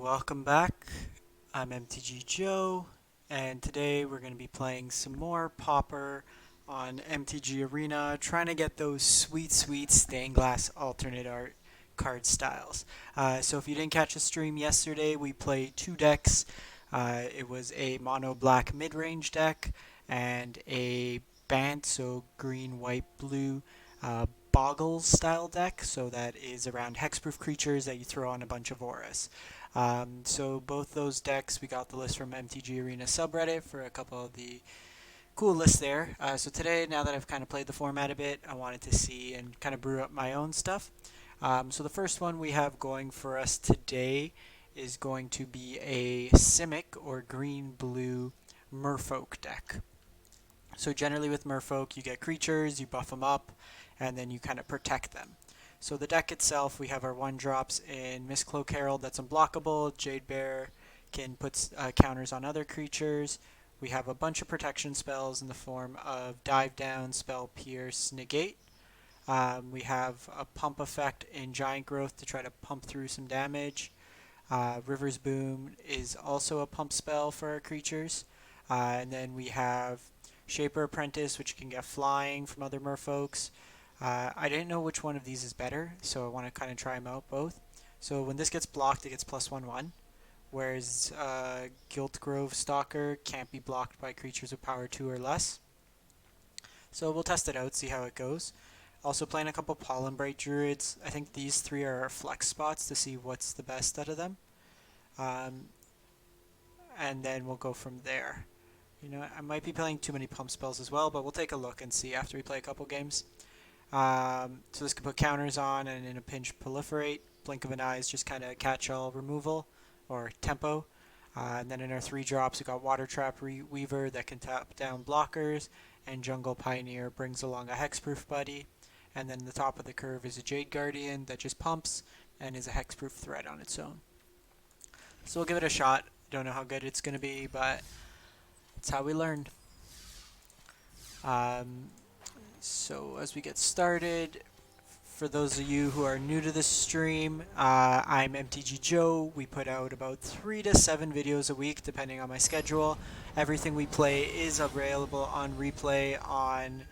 Welcome back. I'm MTG Joe, and today we're going to be playing some more Pauper on MTG Arena, trying to get those sweet stained glass alternate art card styles. So if you didn't catch the stream yesterday, we played two decks. It was a mono black mid-range deck and a Bant, so green, white, blue Boggles style deck, so that is around hexproof creatures that you throw on a bunch of auras. So both those decks, we got the list from MTG Arena Subreddit for a couple of the cool lists there. So today, now that I've kind of played the format a bit, I wanted to see and kind of brew up my own stuff. So the first one we have going for us today is going to be a Simic or green-blue Merfolk deck. So generally with Merfolk, you get creatures, you buff them up, and then you kind of protect them. So the deck itself, we have our 1-drops in Mist-Cloaked Herald that's unblockable. Jade Bearer can put counters on other creatures. We have a bunch of protection spells in the form of Dive Down, Spell Pierce, Negate. We have a pump effect in Giant Growth to try to pump through some damage. River's Boon is also a pump spell for our creatures. And then we have Shaper Apprentice, which can get flying from other merfolks. I didn't know which one of these is better, so I want to kind of try them out both. So when this gets blocked, it gets +1/1, whereas Giltgrove Stalker can't be blocked by creatures with power 2 or less. So we'll test it out, see how it goes. Also playing a couple Pollenbright Druids. I think these three are our flex spots to see what's the best out of them. And then we'll go from there. You know, I might be playing too many pump spells as well, but we'll take a look and see after we play a couple games. So this can put counters on and in a pinch proliferate. Blink of an eye is just kind of catch-all removal or tempo. And then in our 3-drops, we got Watertrap Weaver that can tap down blockers, and Jungleborn Pioneer brings along a hexproof buddy. And then the top of the curve is a Jade Guardian that just pumps and is a hexproof threat on its own. So we'll give it a shot. Don't know how good it's going to be, but it's how we learned. So as we get started, for those of you who are new to this stream, I'm MTG Joe. We put out about 3 to 7 videos a week, depending on my schedule. Everything we play is available on replay on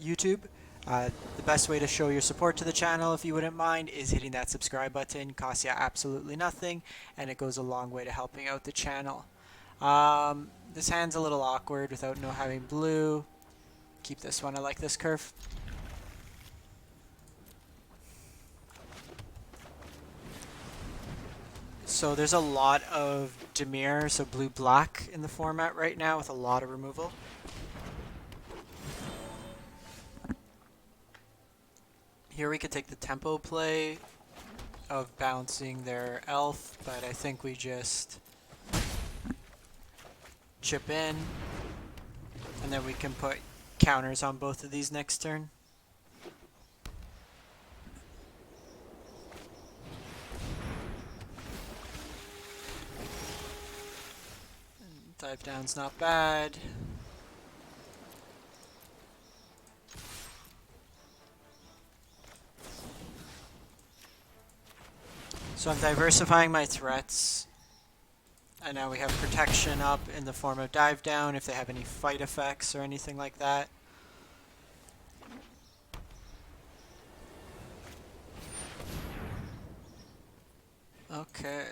YouTube. The best way to show your support to the channel, if you wouldn't mind, is hitting that subscribe button. Costs you absolutely nothing, and it goes a long way to helping out the channel. This hand's a little awkward without no having blue. Keep this one. I like this curve. So there's a lot of Dimir, so blue-black in the format right now with a lot of removal. Here we could take the tempo play of bouncing their elf, but I think we just chip in, and then we can put counters on both of these next turn. Dive down's not bad. So I'm diversifying my threats. And now we have protection up in the form of dive down if they have any fight effects or anything like that. Okay.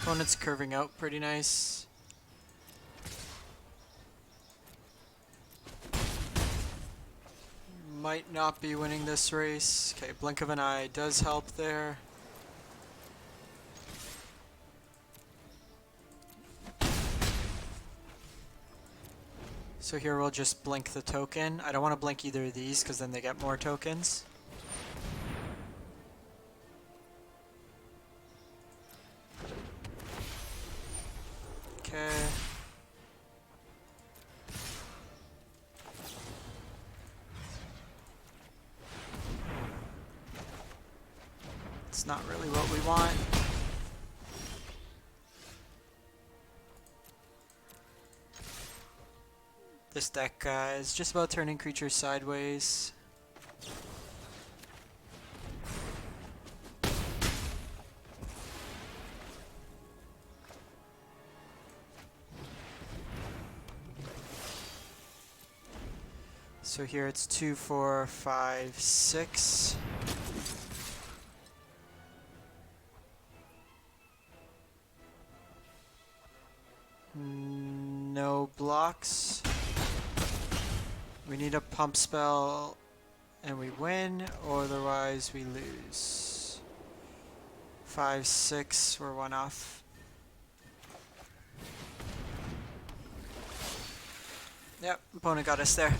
Opponent's curving out pretty nice. Might not be winning this race. Okay, blink of an eye does help there. So here we'll just blink the token. I don't want to blink either of these because then they get more tokens. Okay. It's not really what we want. This deck is just about turning creatures sideways. So here it's 2, 4, 5, 6. No blocks. We need a pump spell and we win, or otherwise we lose. 5, 6, we're 1 off. Yep, opponent got us there.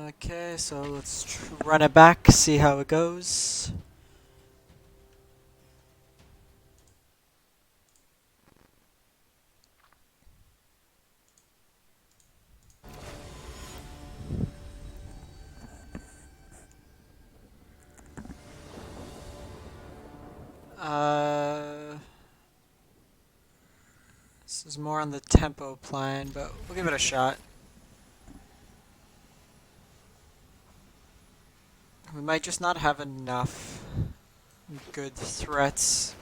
Okay, so let's run it back, see how it goes. This is more on the tempo plan, but we'll give it a shot. We might just not have enough good threats.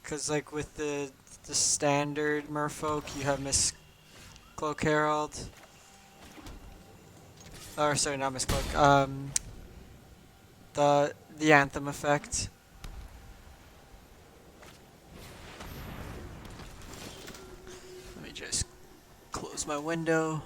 Because like with the standard Merfolk, you have Mist-Cloaked Herald. Or sorry, not Mist-Cloaked. The Anthem effect. Let me just close my window.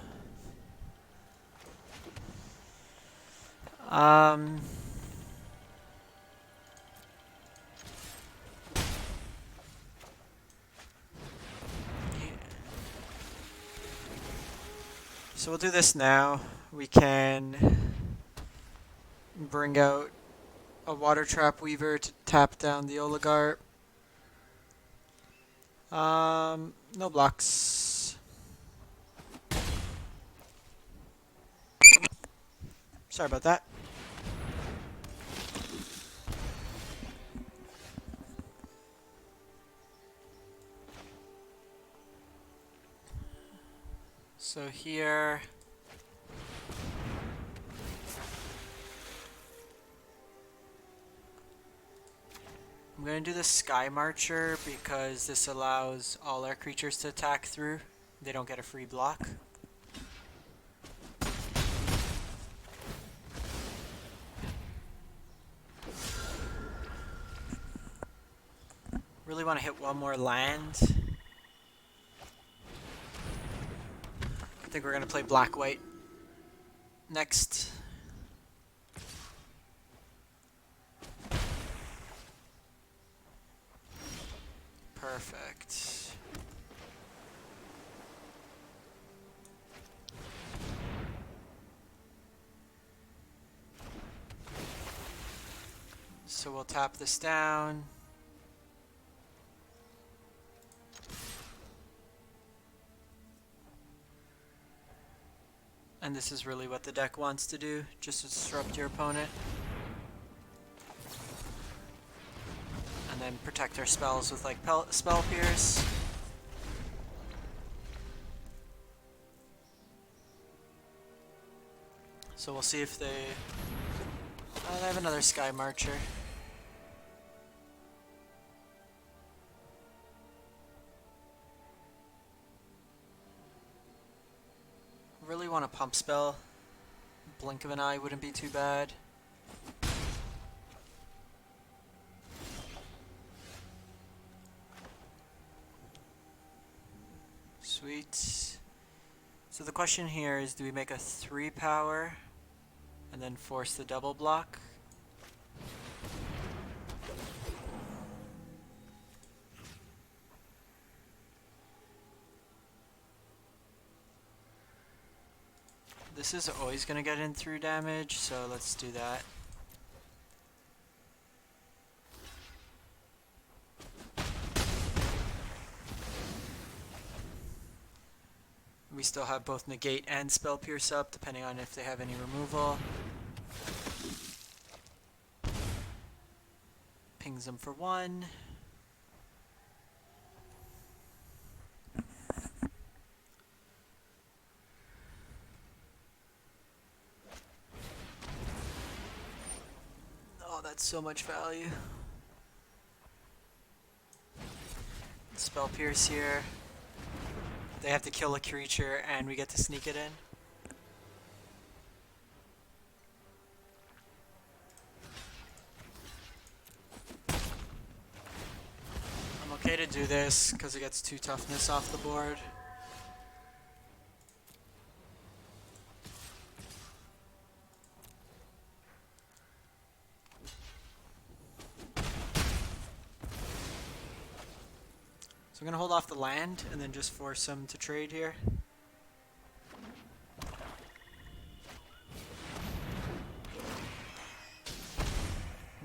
So we'll do this now. We can bring out a Watertrap Weaver to tap down the Oligarch. No blocks. Sorry about that. So here, I'm going to do the Sky Marcher because this allows all our creatures to attack through. They don't get a free block. Really want to hit one more land. I think we're going to play black-white next. Perfect. So we'll tap this down. And this is really what the deck wants to do, just disrupt your opponent. And then protect our spells with like Spell Pierce. So we'll see if they have another Sky Marcher. Really want a pump spell. Blink of an eye wouldn't be too bad. Sweet. So the question here is, do we make a 3 power and then force the double block? This is always going to get in through damage, so let's do that. We still have both Negate and Spell Pierce up, depending on if they have any removal. Pings them for 1. so much value. Spell Pierce here. They have to kill a creature and we get to sneak it in. I'm okay to do this because it gets 2 toughness off the board. So I'm going to hold off the land and then just force them to trade here.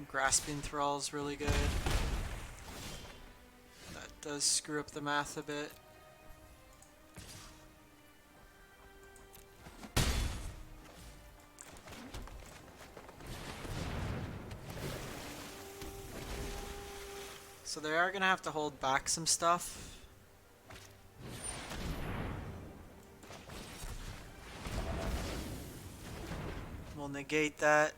Grasping Thrall is really good. That does screw up the math a bit. So they are going to have to hold back some stuff. We'll negate that.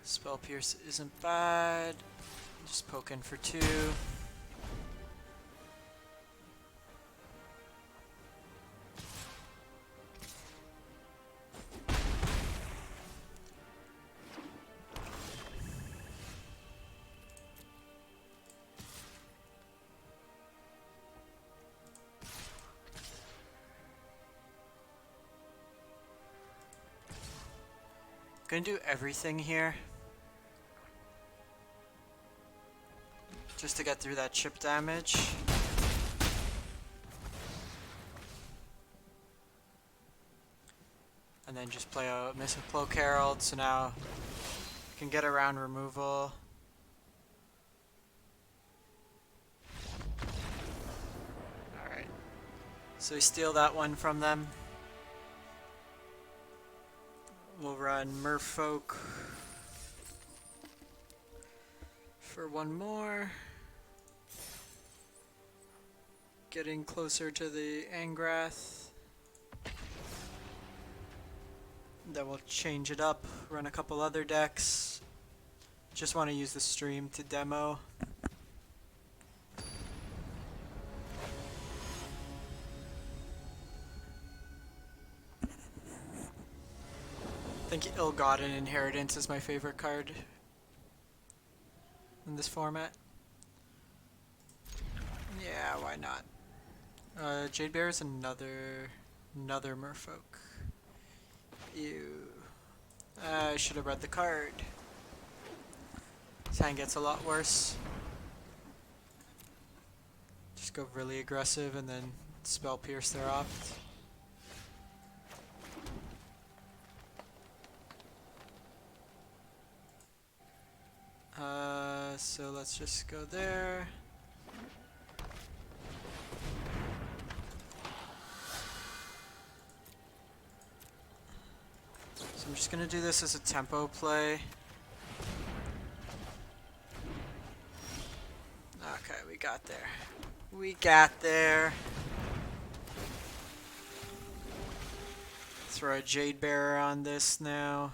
Spell Pierce isn't bad. Just poke in for 2. Gonna do everything here just to get through that chip damage. And then just play a Mist-Cloaked Herald, so now we can get around removal. Alright. So we steal that one from them. We'll run Merfolk for 1 more. Getting closer to the Angrath. Then we'll change it up, run a couple other decks. Just want to use the stream to demo. I think Ill-Gotten Inheritance is my favorite card in this format. Yeah, why not? Jade Bearer is another Merfolk. Ew. I should have read the card. This hand gets a lot worse. Just go really aggressive and then Spell Pierce their opt. So let's just go there. So I'm just gonna do this as a tempo play. Okay, we got there. We got there. Throw a Jade Bearer on this now.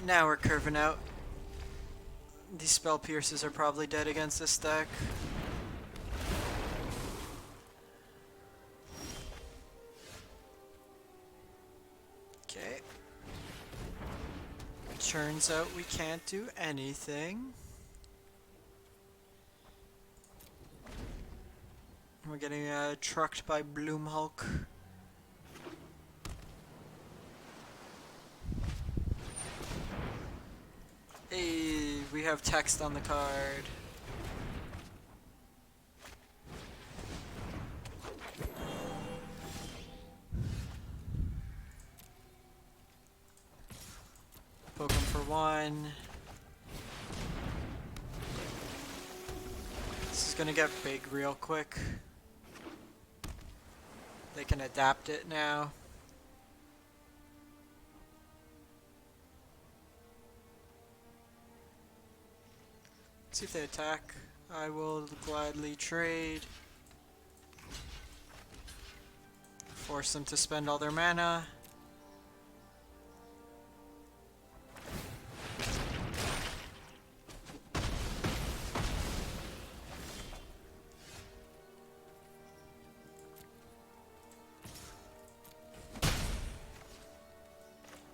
Now we're curving out. These Spell Pierces are probably dead against this deck. Okay. Turns out we can't do anything. We're getting trucked by Hulk. Hey, we have text on the card. Poke him for 1. This is gonna get big real quick. They can adapt it now. Let's see if they attack. I will gladly trade. Force them to spend all their mana.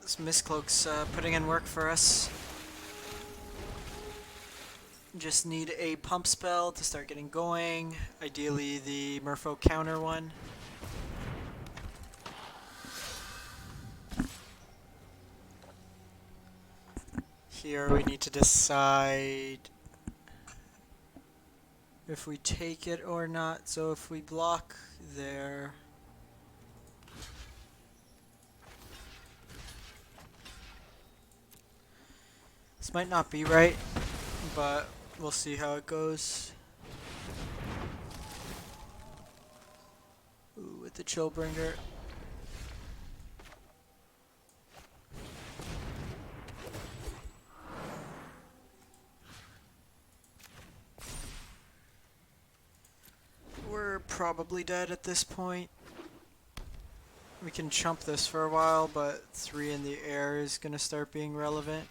This Mist-Cloak's putting in work for us. Just need a pump spell to start getting going. Ideally the Merfolk counter one. Here we need to decide if we take it or not. So if we block there, this might not be right, but we'll see how it goes. Ooh, with the Chillbringer. We're probably dead at this point. We can chump this for a while, but 3 in the air is going to start being relevant.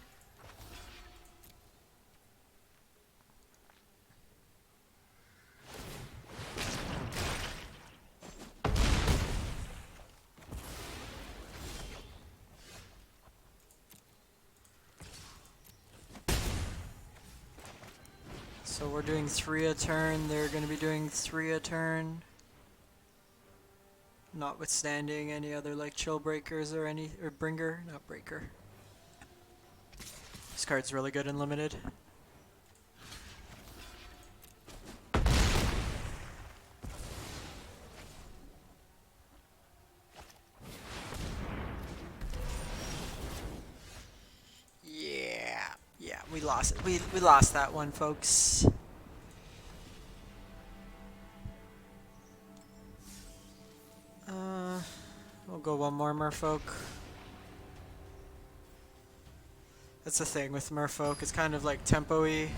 So we're doing 3 a turn, they're going to be doing 3 a turn. Notwithstanding any other like chill breakers or bringer, not breaker. This card's really good in limited. Yeah, we lost it. We lost that one, folks. We'll go one more Merfolk. That's the thing with Merfolk, it's kind of like tempo-y.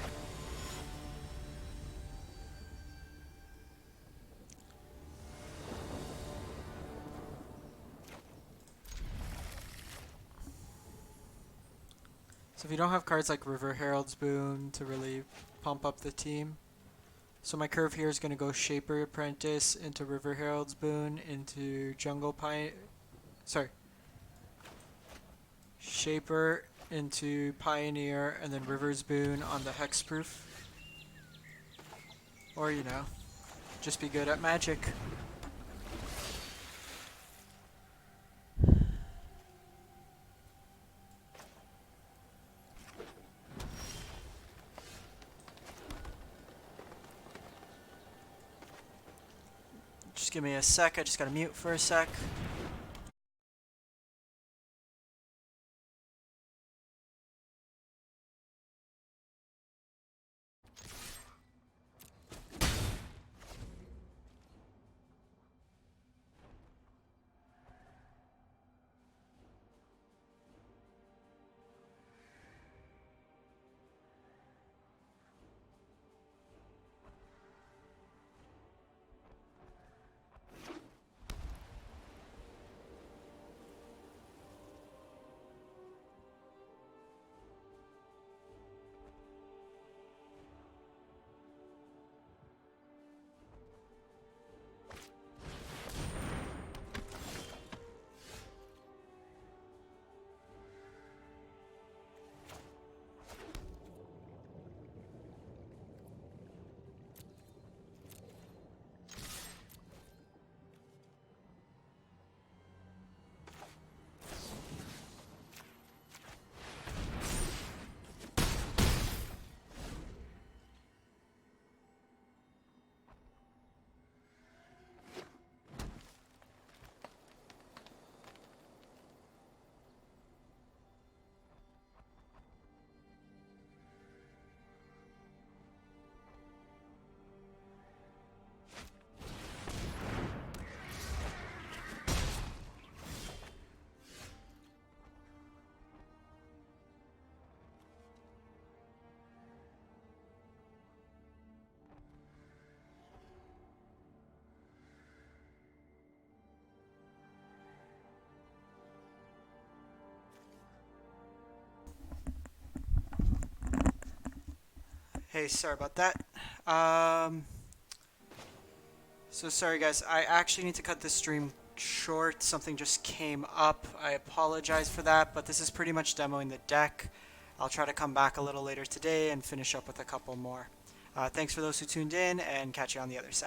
So if you don't have cards like River Herald's Boon to really pump up the team. So my curve here is going to go Shaper Apprentice into River Herald's Boon into Shaper into Pioneer and then River's Boon on the Hexproof. Or, you know, just be good at Magic. Just give me a sec, I just gotta mute for a sec. Hey, sorry about that. Um, so sorry guys, I actually need to cut this stream short. Something just came up. I apologize for that, but this is pretty much demoing the deck. I'll try to come back a little later today and finish up with a couple more. Thanks for those who tuned in, and catch you on the other side.